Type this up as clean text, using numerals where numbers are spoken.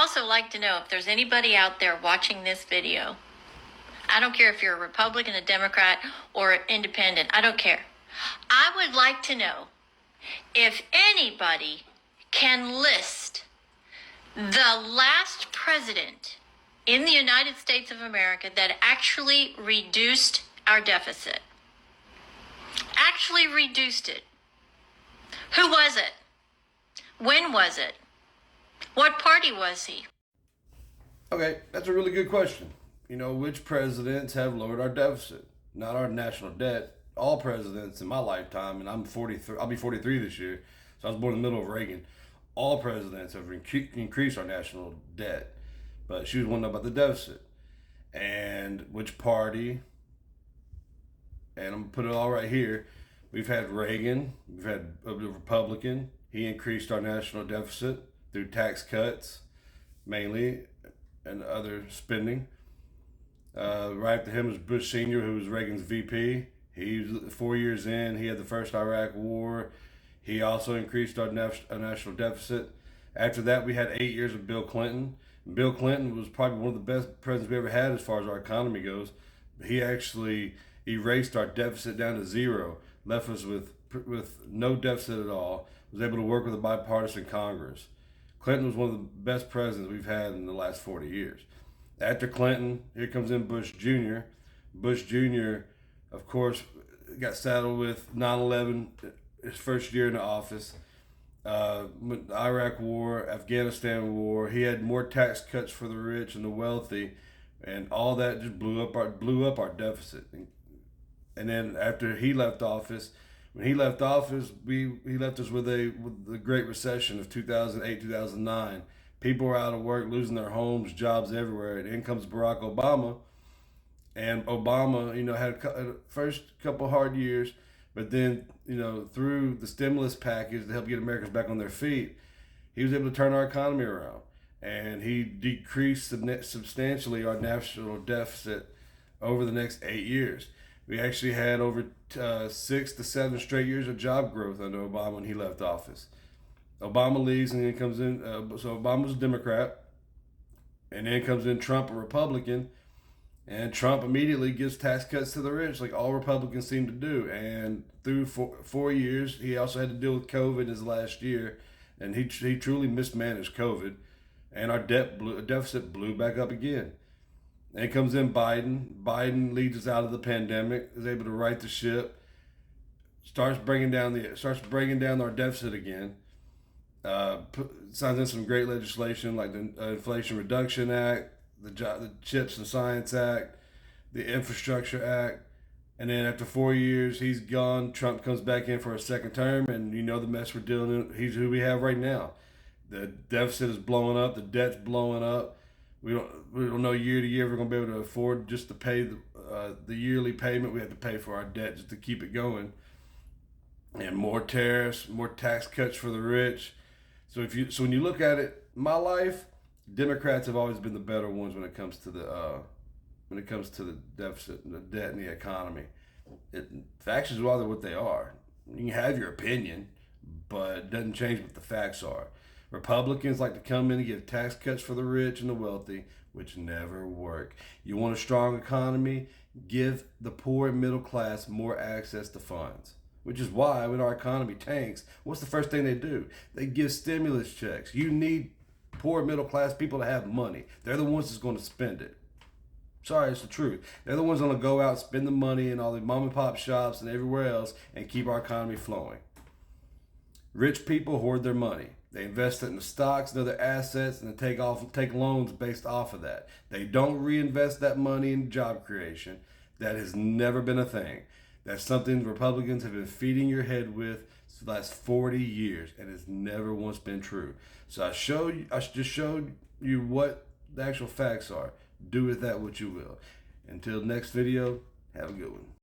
also like to know if there's anybody out there watching this video. I don't care if you're a Republican, a Democrat, or an independent. I don't care. I would like to know if anybody can list the last president in the United States of America that actually reduced our deficit. Actually reduced it. Who was it? When was it? What party was he? Okay, that's a really good question. You know, which presidents have lowered our deficit? Not our national debt. All presidents in my lifetime, and I'm 43, I'll be 43 this year, so I was born in the middle of Reagan. All presidents have increased our national debt, but she was wondering about the deficit. And which party, and I'm gonna put it all right here. We've had Reagan, we've had a Republican. He increased our national deficit through tax cuts, mainly, and other spending. Right after him was Bush Sr., who was Reagan's VP. He was 4 years in. He had the first Iraq War. He also increased our national deficit. After that, we had 8 years of Bill Clinton. Bill Clinton was probably one of the best presidents we ever had as far as our economy goes. He actually erased our deficit down to zero, left us with no deficit at all, was able to work with a bipartisan Congress. Clinton was one of the best presidents we've had in the last 40 years. After Clinton, here comes in Bush Jr. Bush Jr., of course, got saddled with 9/11, his first year in the office. The Iraq War, Afghanistan War. He had more tax cuts for the rich and the wealthy, and all that just blew up our deficit. And then after he left office, when he left office, he left us with the Great Recession of 2008, 2009. People were out of work, losing their homes, jobs everywhere. And in comes Barack Obama. And Obama, had a first couple hard years, but then, through the stimulus package to help get Americans back on their feet, he was able to turn our economy around. And he decreased substantially our national deficit over the next 8 years. We actually had over 6 to 7 straight years of job growth under Obama when he left office. Obama leaves, and then comes in, so Obama was a Democrat, and then comes in Trump, a Republican, and Trump immediately gives tax cuts to the rich, like all Republicans seem to do. And through 4 years, he also had to deal with COVID his last year, and he truly mismanaged COVID, and our deficit blew back up again. And comes in Biden. Biden leads us out of the pandemic, is able to right the ship, starts bringing down our deficit again. Signs in some great legislation like the Inflation Reduction Act, the CHIPS and Science Act, the Infrastructure Act. And then after 4 years, he's gone. Trump comes back in for a second term, and the mess we're dealing in. He's who we have right now. The deficit is blowing up. The debt's blowing up. We don't know year to year if we're going to be able to afford just to pay the yearly payment we have to pay for our debt just to keep it going. And more tariffs, more tax cuts for the rich. So when you look at it, my life, Democrats have always been the better ones when it comes to the deficit and the debt and the economy. Facts is rather what they are. You can have your opinion, but it doesn't change what the facts are. Republicans like to come in and give tax cuts for the rich and the wealthy, which never work. You want a strong economy? Give the poor and middle class more access to funds. Which is why when our economy tanks, what's the first thing they do? They give stimulus checks. You need poor middle class people to have money. They're the ones that's going to spend it. Sorry, it's the truth. They're the ones going to go out, spend the money in all the mom and pop shops and everywhere else and keep our economy flowing. Rich people hoard their money. They invest it in the stocks and other assets, and they take loans based off of that. They don't reinvest that money in job creation. That has never been a thing. That's something Republicans have been feeding your head with for the last 40 years, and it's never once been true. So I just showed you what the actual facts are. Do with that what you will. Until next video, have a good one.